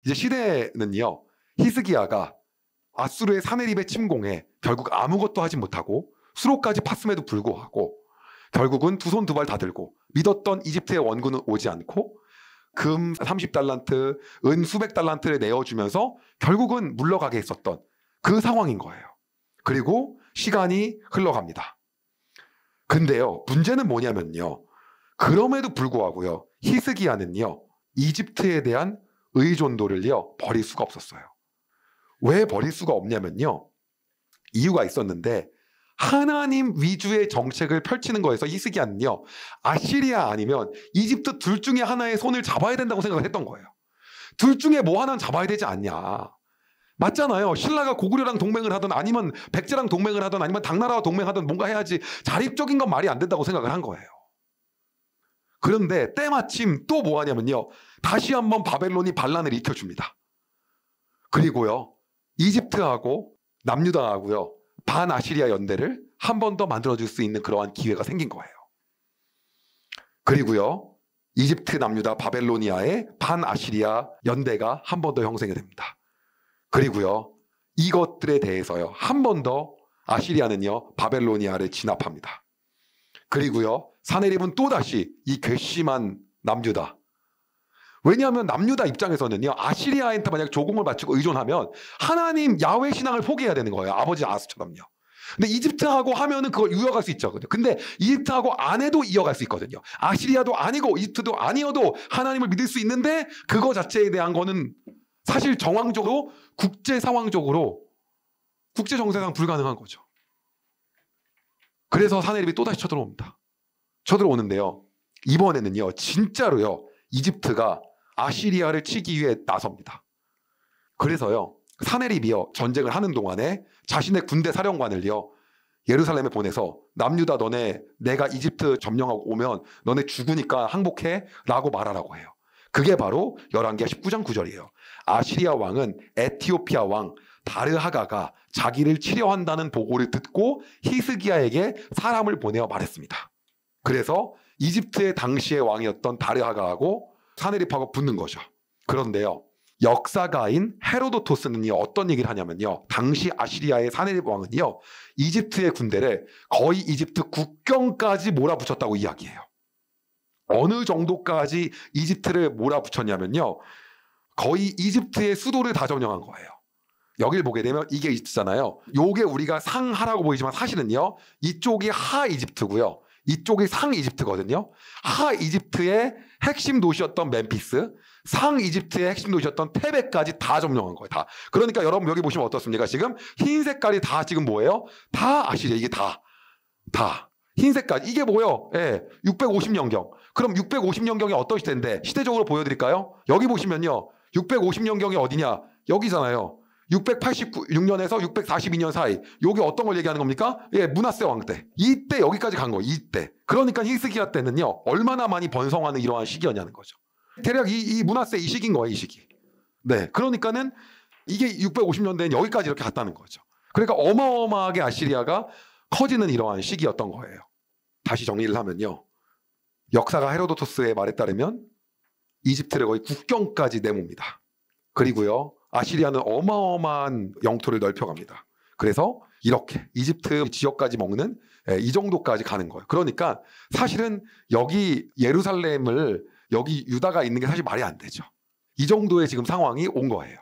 이제 시대는요, 히스기야가 아수르의 사네립의 침공에 결국 아무것도 하지 못하고 수로까지 팠음에도 불구하고 결국은 두 손 두 발 다 들고 믿었던 이집트의 원군은 오지 않고 금 30달란트, 은 수백 달란트를 내어주면서 결국은 물러가게 했었던 그 상황인 거예요. 그리고 시간이 흘러갑니다. 근데요, 문제는 뭐냐면요, 그럼에도 불구하고요, 히스기야는요, 이집트에 대한 의존도를요, 버릴 수가 없었어요. 왜 버릴 수가 없냐면요, 이유가 있었는데, 하나님 위주의 정책을 펼치는 거에서 히스기야는요, 아시리아 아니면 이집트 둘 중에 하나의 손을 잡아야 된다고 생각을 했던 거예요. 둘 중에 뭐 하나는 잡아야 되지 않냐. 맞잖아요. 신라가 고구려랑 동맹을 하든 아니면 백제랑 동맹을 하든 아니면 당나라와 동맹하든 뭔가 해야지, 자립적인 건 말이 안 된다고 생각을 한 거예요. 그런데 때마침 또 뭐 하냐면요, 다시 한번 바벨론이 반란을 일으켜줍니다. 그리고요, 이집트하고 남유다하고요, 반아시리아 연대를 한 번 더 만들어줄 수 있는 그러한 기회가 생긴 거예요. 그리고요, 이집트, 남유다, 바벨로니아의 반아시리아 연대가 한 번 더 형성이 됩니다. 그리고요, 이것들에 대해서요, 한 번 더 아시리아는요, 바벨로니아를 진압합니다. 그리고요, 사네립은 또다시 이 괘씸한 남유다. 왜냐하면 남유다 입장에서는요, 아시리아한테 만약 조공을 바치고 의존하면 하나님 야훼 신앙을 포기해야 되는 거예요. 아버지 아하스처럼요. 근데 이집트하고 하면은 그걸 이어갈 수 있죠. 근데 이집트하고 안 해도 이어갈 수 있거든요. 아시리아도 아니고 이집트도 아니어도 하나님을 믿을 수 있는데, 그거 자체에 대한 거는 사실 정황적으로, 국제 상황적으로, 국제 정세상 불가능한 거죠. 그래서 사네립이 또다시 쳐들어옵니다. 쳐들어오는데요, 이번에는요, 진짜로요, 이집트가 아시리아를 치기 위해 나섭니다. 그래서요, 사네립이요, 전쟁을 하는 동안에 자신의 군대 사령관을요, 예루살렘에 보내서 남유다, 너네 내가 이집트 점령하고 오면 너네 죽으니까 항복해 라고 말하라고 해요. 그게 바로 열왕기하 19장 9절이에요. 아시리아 왕은 에티오피아 왕 다르하가가 자기를 치려한다는 보고를 듣고 히스기야에게 사람을 보내어 말했습니다. 그래서 이집트의 당시의 왕이었던 다르하가하고 사네립하고 붙는 거죠. 그런데요, 역사가인 헤로도토스는요, 어떤 얘기를 하냐면요, 당시 아시리아의 사네립 왕은요, 이집트의 군대를 거의 이집트 국경까지 몰아붙였다고 이야기해요. 어느 정도까지 이집트를 몰아붙였냐면요, 거의 이집트의 수도를 다 점령한 거예요. 여길 보게 되면 이게 이집트잖아요. 요게 우리가 상하라고 보이지만 사실은요, 이쪽이 하 이집트고요, 이쪽이 상 이집트거든요. 하 이집트의 핵심 도시였던 멤피스, 상 이집트의 핵심 도시였던 테베까지 다 점령한 거예요. 다. 그러니까 여러분 여기 보시면 어떻습니까? 지금 흰 색깔이 다 지금 뭐예요? 다 아시리아. 이게 다 흰 색깔. 이게 뭐예요? 예, 650년경. 그럼 650년경이 어떤 시대인데 시대적으로 보여드릴까요? 여기 보시면요, 650년경이 어디냐? 여기잖아요. 686년에서 642년 사이. 요게 어떤 걸 얘기하는 겁니까? 예, 므낫세 왕 때. 이때 여기까지 간 거예요. 이때. 그러니까 히스기야 때는요, 얼마나 많이 번성하는 이러한 시기였냐는 거죠. 대략 이 므낫세 이 시기인 거예요. 이 시기. 네, 그러니까는 이게 650년대는 여기까지 이렇게 갔다는 거죠. 그러니까 어마어마하게 아시리아가 커지는 이러한 시기였던 거예요. 다시 정리를 하면요, 역사가 헤로도토스의 말에 따르면 이집트를 거의 국경까지 내뭅니다. 그리고요, 아시리아는 어마어마한 영토를 넓혀갑니다. 그래서 이렇게 이집트 지역까지 먹는, 이 정도까지 가는 거예요. 그러니까 사실은 여기 예루살렘을, 여기 유다가 있는 게 사실 말이 안 되죠. 이 정도의 지금 상황이 온 거예요.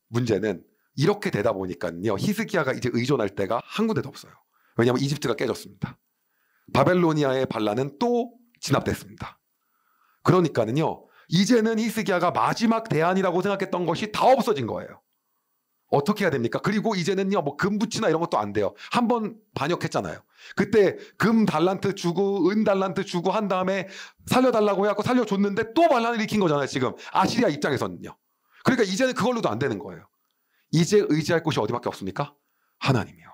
문제는 이렇게 되다 보니까요, 히스기야가 이제 의존할 데가 한 군데도 없어요. 왜냐하면 이집트가 깨졌습니다. 바벨로니아의 반란은 또 진압됐습니다. 그러니까는요, 이제는 히스기야가 마지막 대안이라고 생각했던 것이 다 없어진 거예요. 어떻게 해야 됩니까? 그리고 이제는요, 뭐 금붙이나 이런 것도 안 돼요. 한번 반역했잖아요. 그때 금 달란트 주고 은 달란트 주고 한 다음에 살려달라고 해갖고 살려줬는데 또 반란을 일으킨 거잖아요. 지금 아시리아 입장에서는요. 그러니까 이제는 그걸로도 안 되는 거예요. 이제 의지할 곳이 어디밖에 없습니까? 하나님이요.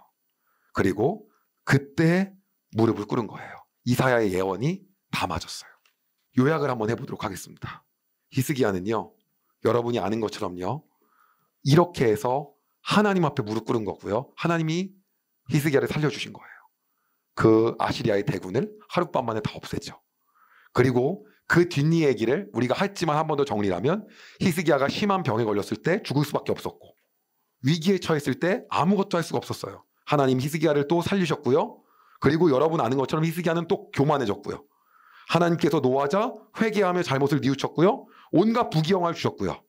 그리고 그때 무릎을 꿇은 거예요. 이사야의 예언이 다 맞았어요. 요약을 한번 해보도록 하겠습니다. 히스기야는요, 여러분이 아는 것처럼요, 이렇게 해서 하나님 앞에 무릎 꿇은 거고요, 하나님이 히스기야를 살려주신 거예요. 그 아시리아의 대군을 하룻밤 만에 다 없애죠. 그리고 그 뒷 얘기를 우리가 했지만 한 번 더 정리하면 히스기야가 심한 병에 걸렸을 때 죽을 수밖에 없었고 위기에 처했을 때 아무것도 할 수가 없었어요. 하나님 히스기야를 또 살리셨고요. 그리고 여러분 아는 것처럼 히스기야는 또 교만해졌고요. 하나님께서 노하자 회개하며 잘못을 뉘우쳤고요. 온갖 부귀영화를 주셨고요.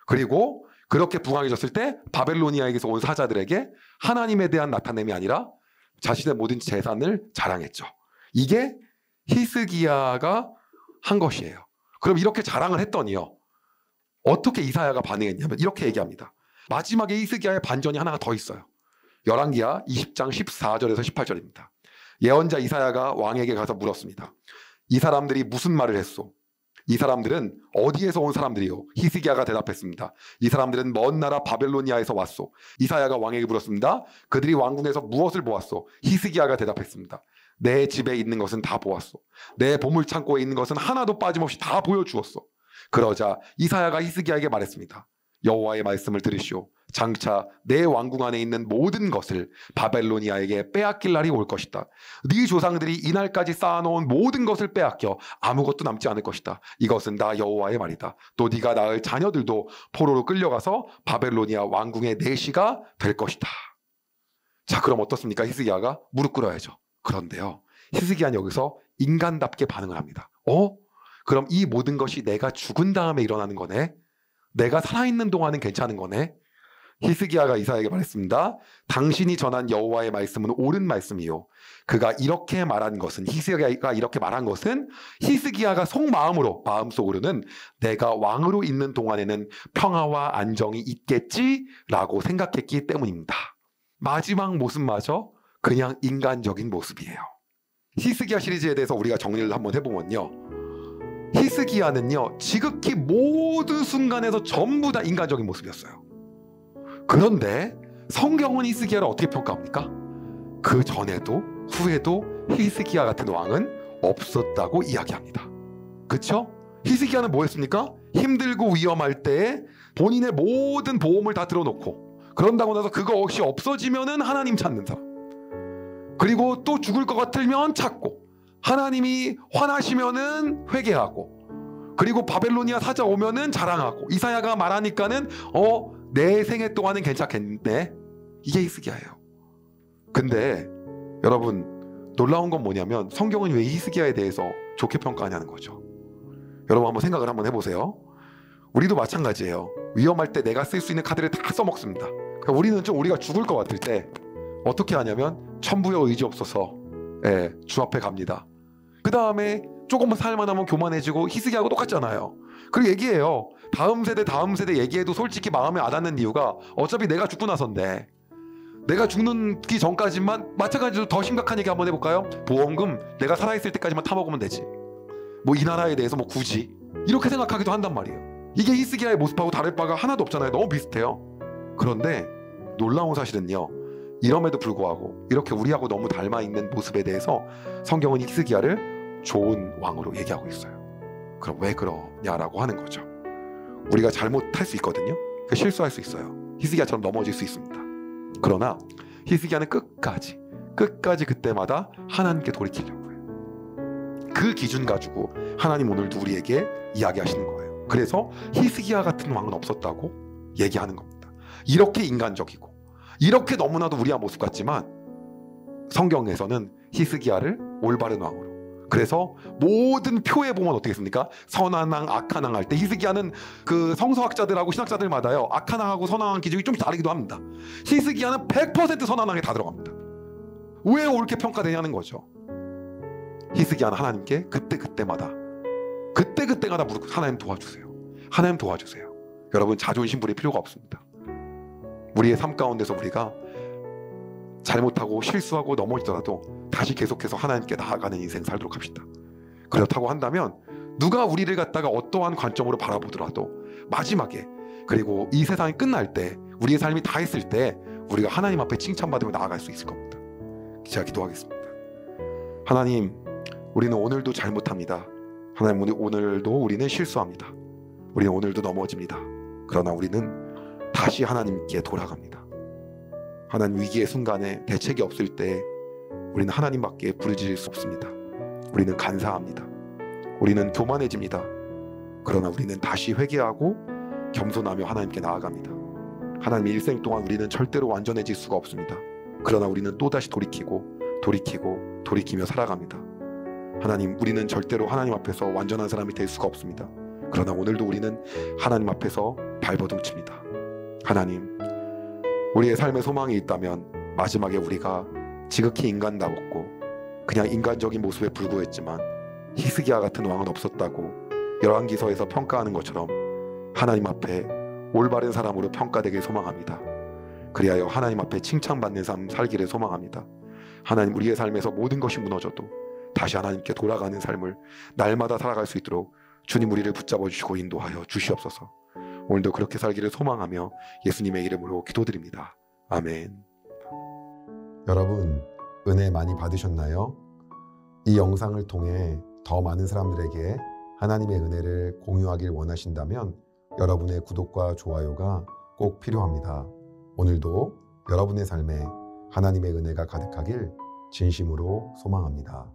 그리고 그렇게 부강해졌을 때 바벨로니아에게서 온 사자들에게 하나님에 대한 나타냄이 아니라 자신의 모든 재산을 자랑했죠. 이게 히스기야가 한 것이에요. 그럼 이렇게 자랑을 했더니요. 어떻게 이사야가 반응했냐면 이렇게 얘기합니다. 마지막에 히스기야의 반전이 하나가 더 있어요. 열왕기하 20장 14절에서 18절입니다. 예언자 이사야가 왕에게 가서 물었습니다. 이 사람들이 무슨 말을 했소? 이 사람들은 어디에서 온 사람들이요? 히스기야가 대답했습니다. 이 사람들은 먼 나라 바벨로니아에서 왔소. 이사야가 왕에게 물었습니다. 그들이 왕궁에서 무엇을 보았소? 히스기야가 대답했습니다. 내 집에 있는 것은 다 보았소. 내 보물 창고에 있는 것은 하나도 빠짐없이 다 보여주었소. 그러자 이사야가 히스기야에게 말했습니다. 여호와의 말씀을 들으시오. 장차 내 왕궁 안에 있는 모든 것을 바벨로니아에게 빼앗길 날이 올 것이다. 네 조상들이 이날까지 쌓아놓은 모든 것을 빼앗겨 아무것도 남지 않을 것이다. 이것은 나 여호와의 말이다. 또 네가 낳을 자녀들도 포로로 끌려가서 바벨로니아 왕궁의 내시가 될 것이다. 자, 그럼 어떻습니까? 히스기야가 무릎 꿇어야죠. 그런데요, 히스기야는 여기서 인간답게 반응을 합니다. 그럼 이 모든 것이 내가 죽은 다음에 일어나는 거네? 내가 살아있는 동안은 괜찮은 거네? 히스기야가 이사야에게 말했습니다. 당신이 전한 여호와의 말씀은 옳은 말씀이요. 그가 이렇게 말한 것은, 히스기야가 이렇게 말한 것은 히스기야가 속마음으로, 마음속으로는 내가 왕으로 있는 동안에는 평화와 안정이 있겠지라고 생각했기 때문입니다. 마지막 모습마저 그냥 인간적인 모습이에요. 히스기야 시리즈에 대해서 우리가 정리를 한번 해보면요, 히스기야는요 지극히 모든 순간에서 전부 다 인간적인 모습이었어요. 그런데 성경은 히스기야를 어떻게 평가합니까? 그 전에도 후에도 히스기야 같은 왕은 없었다고 이야기합니다. 그쵸? 히스기야는 뭐 했습니까? 힘들고 위험할 때에 본인의 모든 보험을 다 들어놓고, 그런다고 나서 그거 없이 없어지면은 하나님 찾는 사람, 그리고 또 죽을 것 같으면 찾고, 하나님이 화나시면은 회개하고, 그리고 바벨로니아 사자 오면은 자랑하고, 이사야가 말하니까는 내 생애 동안은 괜찮겠네. 이게 히스기야예요. 근데 여러분, 놀라운 건 뭐냐면 성경은 왜 히스기야에 대해서 좋게 평가하냐는 거죠. 여러분 한번 생각을 한번 해보세요. 우리도 마찬가지예요. 위험할 때 내가 쓸 수 있는 카드를 다 써먹습니다. 그러니까 우리는 좀 우리가 죽을 것 같을 때 어떻게 하냐면 천부여 의지 없어서 주 앞에 갑니다. 그 다음에 조금만 살만하면 교만해지고, 히스기야하고 똑같잖아요. 그리고 얘기해요. 다음 세대 얘기해도 솔직히 마음에 안 닿는 이유가 어차피 내가 죽고 나선데, 내가 죽기 전까지만, 마찬가지로 더 심각한 얘기 한번 해볼까요? 보험금 내가 살아있을 때까지만 타먹으면 되지. 뭐 이 나라에 대해서 뭐 굳이 이렇게 생각하기도 한단 말이에요. 이게 히스기야의 모습하고 다를 바가 하나도 없잖아요. 너무 비슷해요. 그런데 놀라운 사실은요, 이럼에도 불구하고 이렇게 우리하고 너무 닮아있는 모습에 대해서 성경은 히스기야를 좋은 왕으로 얘기하고 있어요. 그럼 왜 그러냐라고 하는 거죠. 우리가 잘못할 수 있거든요. 실수할 수 있어요. 히스기야처럼 넘어질 수 있습니다. 그러나 히스기야는 끝까지 그때마다 하나님께 돌이키려고 해요. 그 기준 가지고 하나님 오늘도 우리에게 이야기하시는 거예요. 그래서 히스기야 같은 왕은 없었다고 얘기하는 겁니다. 이렇게 인간적이고 이렇게 너무나도 우리와 모습 같지만 성경에서는 히스기야를 올바른 왕으로, 그래서 모든 표에 보면 어떻게 했습니까? 선한 왕, 악한 왕 할 때 히스기야는 그 성서학자들하고 신학자들마다요, 악한 왕하고 선한 왕 기준이 좀 다르기도 합니다. 히스기야는 100% 선한 왕에 다 들어갑니다. 왜 옳게 평가되냐는 거죠. 히스기야는 하나님께 그때마다 하나님 도와주세요. 하나님 도와주세요. 여러분, 자존심 부릴 필요가 없습니다. 우리의 삶 가운데서 우리가 잘못하고 실수하고 넘어지더라도 다시 계속해서 하나님께 나아가는 인생 살도록 합시다. 그렇다고 한다면 누가 우리를 갖다가 어떠한 관점으로 바라보더라도 마지막에, 그리고 이 세상이 끝날 때, 우리의 삶이 다 했을 때 우리가 하나님 앞에 칭찬받으며 나아갈 수 있을 겁니다. 제가 기도하겠습니다. 하나님, 우리는 오늘도 잘못합니다. 하나님, 오늘도 우리는 실수합니다. 우리는 오늘도 넘어집니다. 그러나 우리는 다시 하나님께 돌아갑니다. 하나님, 위기의 순간에 대책이 없을 때 우리는 하나님밖에 부르짖을 수 없습니다. 우리는 간사합니다. 우리는 교만해집니다. 그러나 우리는 다시 회개하고 겸손하며 하나님께 나아갑니다. 하나님의 일생 동안 우리는 절대로 완전해질 수가 없습니다. 그러나 우리는 또다시 돌이키며 살아갑니다. 하나님, 우리는 절대로 하나님 앞에서 완전한 사람이 될 수가 없습니다. 그러나 오늘도 우리는 하나님 앞에서 발버둥칩니다. 하나님, 우리의 삶에 소망이 있다면 마지막에 우리가 지극히 인간다웠고 그냥 인간적인 모습에 불구했지만 히스기야 같은 왕은 없었다고 열왕기서에서 평가하는 것처럼 하나님 앞에 올바른 사람으로 평가되길 소망합니다. 그리하여 하나님 앞에 칭찬받는 삶 살기를 소망합니다. 하나님, 우리의 삶에서 모든 것이 무너져도 다시 하나님께 돌아가는 삶을 날마다 살아갈 수 있도록 주님 우리를 붙잡아 주시고 인도하여 주시옵소서. 오늘도 그렇게 살기를 소망하며 예수님의 이름으로 기도드립니다. 아멘. 여러분, 은혜 많이 받으셨나요? 이 영상을 통해 더 많은 사람들에게 하나님의 은혜를 공유하길 원하신다면 여러분의 구독과 좋아요가 꼭 필요합니다. 오늘도 여러분의 삶에 하나님의 은혜가 가득하길 진심으로 소망합니다.